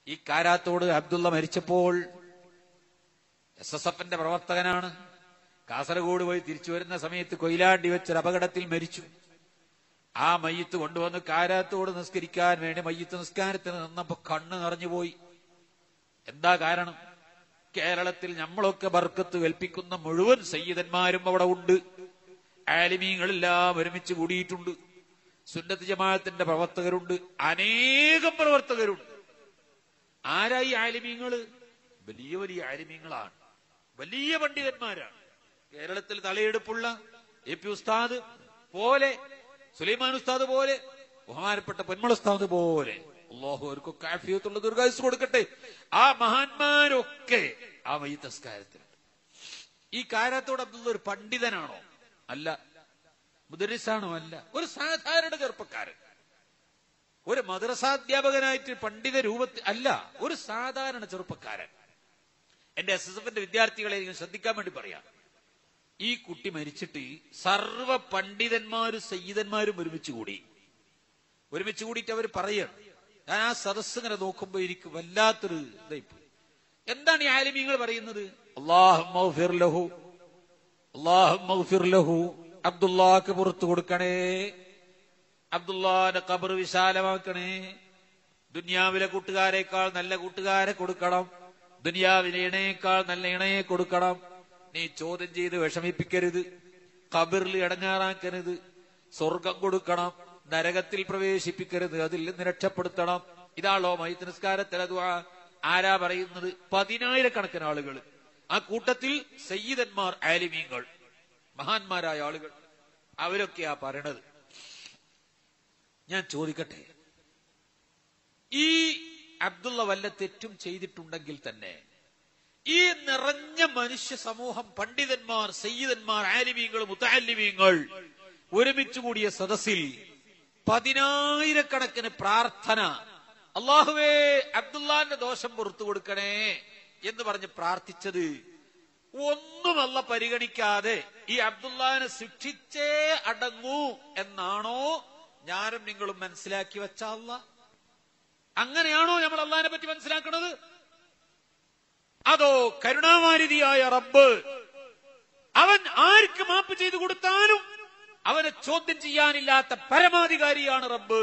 ഈ കാരാത്തോട് അബ്ദുള്ള മരിച്ചപ്പോൾ SSFന്റെ പ്രവർത്തകനാണ്. കാസർഗോഡ് പോയി തിരിച്ചു വരുന്ന സമയത്ത് കൊയിലാണ്ടി വെച്ചൊരു അപകടത്തിൽ മരിച്ചു. ആ മയ്യത്ത് കൊണ്ടുവന്ന് കാരാത്തോട് നിസ്കരിക്കാൻ വേണ്ടി മയ്യത്ത് നിസ്കാരത്തിന് നിന്നപ്പോ കണ്ണ് നിറഞ്ഞുപോയി. എന്താ കാരണം? കേരളത്തിൽ നമ്മളൊക്കെ ബർക്കത്ത് കൽപ്പിക്കുന്ന മുഴുവൻ സയ്യിദന്മാരും അവിടെ ഉണ്ട്. ആലിമീങ്ങളെല്ലാം ഒരുമിച്ച് കൂടിയിട്ടുണ്ട്. സുന്നത്ത് ജമാഅത്തിന്റെ പ്രവർത്തകരുണ്ട്, അനേകം പ്രവർത്തകരുണ്ട്. ആരായി ആലിമീങ്ങള്? വലിയ വലിയ ആലിമീങ്ങളാണ്, വലിയ പണ്ഡിതന്മാരാണ്. കേരളത്തിൽ തലയെടുപ്പുള്ള AP ഉസ്താദ് പോലെ, സുലൈമാൻ ഉസ്താദ് പോലെ, ബഹുമാനപ്പെട്ട പൊന്മള ഉസ്താദ് പോലെ, അല്ലാഹു അവർക്കൊക്കെ ആഫിയത്തുള്ള ദീർഘായുസ്സ് കൊടുക്കട്ടെ. ആ മഹാന്മാരൊക്കെ ആ മയ്യിത്ത് നിസ്കാരത്തിലുണ്ട്. ഈ കാരാത്തോട് അബ്ദുള്ള ഒരു പണ്ഡിതനാണോ? അല്ല. മുദരിസാണോ? അല്ല. ഒരു സാധാരണ ചെറുപ്പക്കാരൻ, ഒരു മദ്രസാധ്യാപകനായിട്ട് പണ്ഡിത രൂപത്തിൽ അല്ല, ഒരു സാധാരണ ചെറുപ്പക്കാരൻ. എന്റെ SSFന്റെ വിദ്യാർത്ഥികളെ ശ്രദ്ധിക്കാൻ വേണ്ടി പറയാം. ഈ കുട്ടി മരിച്ചിട്ട് സർവ പണ്ഡിതന്മാരും സയ്യിദന്മാരും ഒരുമിച്ച് കൂടിയിട്ട് അവർ പറയാണ്. ഞാൻ ആ സദസ് ഇങ്ങനെ നോക്കുമ്പോ എനിക്ക് വല്ലാത്തൊരു ഇതായിപ്പോയി. എന്താണ് ഈ ആലിമീങ്ങൾ പറയുന്നത്? അല്ലാഹുമ്മഗ്ഫിർ ലഹു, അബ്ദുല്ലാക്ക് പുറത്തു കൊടുക്കണേ, അബ്ദുല്ലാന്റെ ഖബർ വിശാലമാക്കണേ, ദുനിയാവിലെ കൂട്ടുകാരെക്കാൾ നല്ല കൂട്ടുകാരെ കൊടുക്കണം, ദുനിയാവിലെ ഇണയേക്കാൾ നല്ല ഇണയെ കൊടുക്കണം, നീ ചോദ്യം ചെയ്ത് വിഷമിപ്പിക്കരുത്, ഖബറിൽ ഇടങ്ങാറാക്കരുത്, സ്വർഗം കൊടുക്കണം, നരകത്തിൽ പ്രവേശിപ്പിക്കരുത്, അതിൽ നിന്ന് രക്ഷപ്പെടുത്തണം. ഇതാണല്ലോ മയ്യിത്ത് നിസ്കാരത്തിലെ ദുആ. ആരാ പറയുന്നത്? 10,000-കണക്കിന് ആളുകൾ. ആ കൂട്ടത്തിൽ സയ്യിദന്മാർ, ആലിമീങ്ങൾ, മഹാന്മാരായ ആളുകൾ, അവരൊക്കെയാ പറയണത്. ഞാൻ ചോദിക്കട്ടെ, ഈ അബ്ദുള്ള വല്ല തെറ്റും ചെയ്തിട്ടുണ്ടെങ്കിൽ തന്നെ ഈ നിറഞ്ഞ മനുഷ്യ സമൂഹം, പണ്ഡിതന്മാർ, സയ്യിദന്മാർ, ആലിമീങ്ങൾ, മുതഅല്ലിമീങ്ങൾ ഒരുമിച്ച് കൂടിയ സദസ്സിൽ 10,000-കണക്കിന് പ്രാർത്ഥന, അല്ലാഹുവേ അബ്ദുല്ലാന്റെ ദോഷം പുറത്തു കൊടുക്കണേ എന്ന് പറഞ്ഞ് പ്രാർത്ഥിച്ചത് ഒന്നും അല്ല പരിഗണിക്കാതെ ഈ അബ്ദുല്ലാനെ ശിക്ഷിച്ചേ അടങ്ങൂ എന്നാണോ ഞാനും നിങ്ങളും മനസ്സിലാക്കി വെച്ച അല്ലാഹ്? അങ്ങനെയാണോ നമ്മൾ അള്ളാഹിനെ പറ്റി മനസ്സിലാക്കുന്നത്? അതോ കരുണാവാരിധിയായ റബ്ബ്, അവൻ ആർക്ക് മാപ്പ് ചെയ്തു കൊടുത്താലും അവനെ ചോദ്യം ചെയ്യാനില്ലാത്ത പരമാധികാരിയാണ് റബ്ബ്,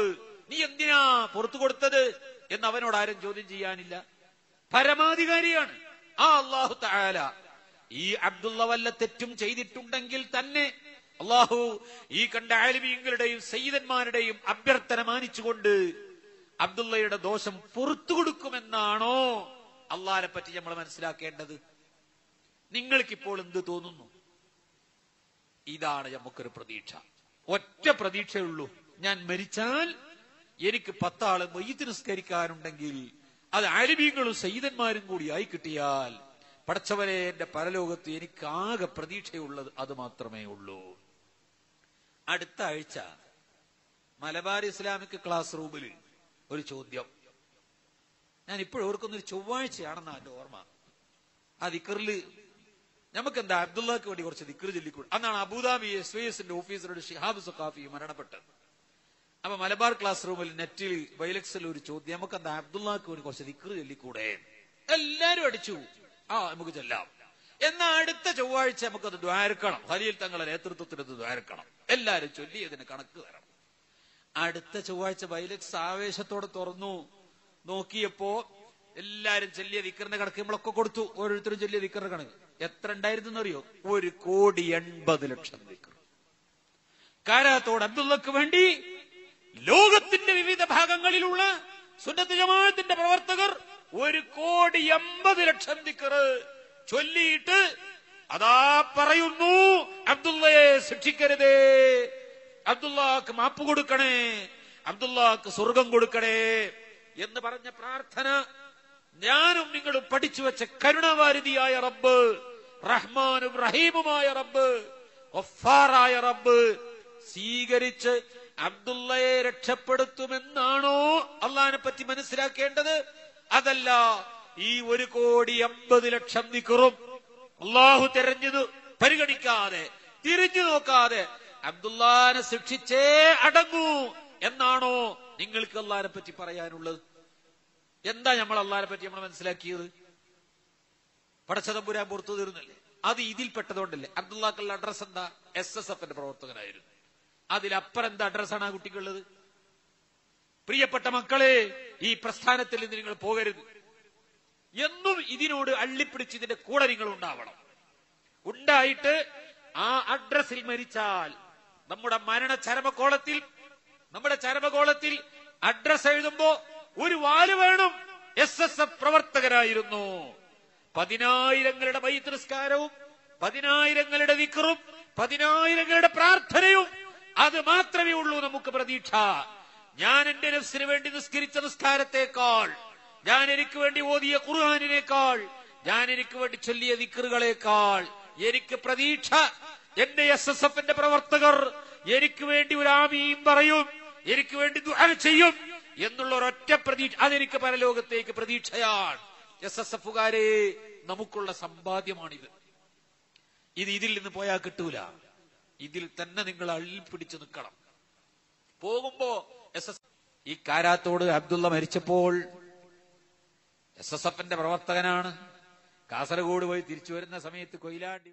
നീ എന്തിനാ പുറത്തു കൊടുത്തത് എന്ന് അവനോട് ആരും ചോദ്യം ചെയ്യാനില്ല, പരമാധികാരിയാണ് ആ അല്ലാഹു തആല. ഈ അബ്ദുള്ള വല്ല തെറ്റും ചെയ്തിട്ടുണ്ടെങ്കിൽ തന്നെ അല്ലാഹു ഈ കണ്ട ആലിമീങ്ങളുടെയും സയ്യിദന്മാരുടെയും അഭ്യർത്ഥന മാനിച്ചുകൊണ്ട് അബ്ദുള്ളയുടെ ദോഷം പുറത്തു കൊടുക്കുമെന്നാണോ അള്ളാഹിനെ പറ്റി നമ്മൾ മനസ്സിലാക്കേണ്ടത്? നിങ്ങൾക്കിപ്പോൾ എന്ത് തോന്നുന്നു? ഇതാണ് നമുക്കൊരു പ്രതീക്ഷ. ഒറ്റ പ്രതീക്ഷയുള്ളൂ. ഞാൻ മരിച്ചാൽ എനിക്ക് 10 ആള് മയ്യിത്ത് നിസ്കരിക്കാനുണ്ടെങ്കിൽ അത് ആലിമീങ്ങളും സയ്യിദന്മാരും കൂടി ആയി കിട്ടിയാൽ പടച്ചവനെ, എന്റെ പരലോകത്ത് എനിക്ക് ആകെ പ്രതീക്ഷയുള്ളത് അത് മാത്രമേ ഉള്ളൂ. അടുത്ത ആഴ്ച മലബാർ ഇസ്ലാമിക് ക്ലാസ് റൂമിൽ ഒരു ചോദ്യം. ഞാൻ ഇപ്പോഴും ഓർക്കുന്നൊരു ചൊവ്വാഴ്ചയാണെന്നാ എന്റെ ഓർമ്മ. ആ ദിക്റില് നമുക്കെന്താ അബ്ദുള്ളക്ക് വേണ്ടി കുറച്ച് ദിക്ർ ചൊല്ലിക്കൂടും. അന്നാണ് അബുദാബി SYSന്റെ ഓഫീസറുടെ ഷിഹാബ് സഖാഫി മരണപ്പെട്ടത്. അപ്പൊ മലബാർ ക്ലാസ് റൂമിൽ നെറ്റിൽ വൈലക്സിൽ ഒരു ചോദ്യം, നമുക്കെന്താ അബ്ദുള്ളക്ക് വേണ്ടി കുറച്ച് ദിക്ർ ചൊല്ലിക്കൂടെ? എല്ലാരും അടിച്ചു, ആ നമുക്ക് ചെല്ലാം. എന്നാ അടുത്ത ചൊവ്വാഴ്ച നമുക്കത് ദ്വാരക്കണം, ഖലീൽ തങ്ങളുടെ നേതൃത്വത്തിൽ അത് ദ്വാരക്കണം, എല്ലാരും ചൊല്ലി അതിന് കണക്ക് തരണം. അടുത്ത ചൊവ്വാഴ്ച വൈലക്സ് ആവേശത്തോടെ തുറന്നു നോക്കിയപ്പോ എല്ലാരും ചൊല്ലിയ ദിക്റിന്റെ കണക്ക് നമ്മളൊക്കെ കൊടുത്തു. ഓരോരുത്തരും ചൊല്ലിയ ദിക്റിന്റെ കണക്ക് എത്ര ഉണ്ടായിരുന്നു അറിയോ? 1,80,00,000 ദിക്ർ. കാരാത്തോട് അബ്ദുള്ളക്ക് വേണ്ടി ലോകത്തിന്റെ വിവിധ ഭാഗങ്ങളിലുള്ള സുന്നത്ത് ജമാഅത്തിന്റെ പ്രവർത്തകർ 1,80,00,000 ദിക്ർ ചൊല്ലിയിട്ട് അതാ പറയുന്നു, അബ്ദുള്ളയെ ശിക്ഷിക്കരുതേ, അബ്ദുള്ളക്ക് മാപ്പ് കൊടുക്കണേ, അബ്ദുള്ളക്ക് സ്വർഗം കൊടുക്കണേ എന്ന് പറഞ്ഞ പ്രാർത്ഥന ഞാനും നിങ്ങളും പഠിച്ചു വെച്ച കരുണാവാരിധിയായ റബ്ബ്, റഹ്മാനും റഹീമുമായ റബ്ബ്, ഗഫാറായ റബ്ബ് സ്വീകരിച്ച് അബ്ദുള്ളയെ രക്ഷപ്പെടുത്തുമെന്നാണോ അള്ളാഹിനെ പറ്റി മനസ്സിലാക്കേണ്ടത്? അതല്ല, ഈ 1,80,00,000 ദിക്റും അള്ളാഹു തെരഞ്ഞു പരിഗണിക്കാതെ, തിരിഞ്ഞു നോക്കാതെ അബ്ദുള്ളാനെ ശിക്ഷിച്ചേ അടങ്ങൂ എന്നാണോ നിങ്ങൾക്ക് അള്ളാഹിനെ പറ്റി പറയാനുള്ളത്? എന്താ നമ്മൾ അള്ളാഹിനെ പറ്റി നമ്മൾ മനസ്സിലാക്കിയത്? പടച്ചതമ്പുരാൻ പുറത്തു തീർന്നില്ലേ? അത് ഇതിൽപ്പെട്ടതുകൊണ്ടല്ലേ. അബ്ദുള്ളാക്കുള്ള അഡ്രസ് എന്താ? SSFന്റെ പ്രവർത്തകനായിരുന്നു. അതിലപ്പുറം എന്താ അഡ്രസ്സാണ് ആ കുട്ടിക്കുള്ളത്? പ്രിയപ്പെട്ട മക്കളെ, ഈ പ്രസ്ഥാനത്തിൽ നിന്ന് നിങ്ങൾ പോകരുത്. എന്നും ഇതിനോട് അള്ളിപ്പിടിച്ച് ഇതിന്റെ കൂടെ നിങ്ങൾ ഉണ്ടാവണം. ഉണ്ടായിട്ട് ആ അഡ്രസ്സിൽ മരിച്ചാൽ നമ്മുടെ ചരമകോളത്തിൽ അഡ്രസ് എഴുതുമ്പോ ഒരു വാല് വേണം. SSF പ്രവർത്തകരായിരുന്നു. 10,000ങ്ങളുടെ മയ്യിത്ത് നിസ്കാരവും 10,000ങ്ങളുടെ ദിക്റും 10,000ങ്ങളുടെ പ്രാർത്ഥനയും, അത് മാത്രമേ ഉള്ളൂ നമുക്ക് പ്രതീക്ഷ. ഞാൻ എന്റെ നഫ്സിന് വേണ്ടി നിസ്കരിച്ച നിസ്കാരത്തെക്കാൾ, ഞാൻ എനിക്ക് വേണ്ടി ഓതിയ ഖുർആനിനേക്കാൾ, ഞാൻ എനിക്ക് വേണ്ടി ചൊല്ലിയ ദിക്റുകളേക്കാൾ എനിക്ക് പ്രതീക്ഷ എന്റെ SSFന്റെ പ്രവർത്തകർ എനിക്ക് വേണ്ടി ഒരു ആമീൻ പറയും, എനിക്ക് വേണ്ടി ദുആ ചെയ്യും എന്നുള്ള ഒരൊറ്റ പ്രതീക്ഷ, അതെനിക്ക് പരലോകത്തേക്ക് പ്രതീക്ഷയാണ്. SSFകാരെ, നമുക്കുള്ള സമ്പാദ്യമാണിത്. ഇതിൽ നിന്ന് പോയാൽ കിട്ടൂല. ഇതിൽ തന്നെ നിങ്ങൾ അള്ളിപ്പിടിച്ചു നിൽക്കണം. പോകുമ്പോ ഈ കാരാത്തോട് അബ്ദുള്ള മരിച്ചപ്പോൾ SSFന്റെ പ്രവർത്തകനാണ്. കാസർഗോഡ് പോയി തിരിച്ചു വരുന്ന സമയത്ത് കൊയിലാണ്ടി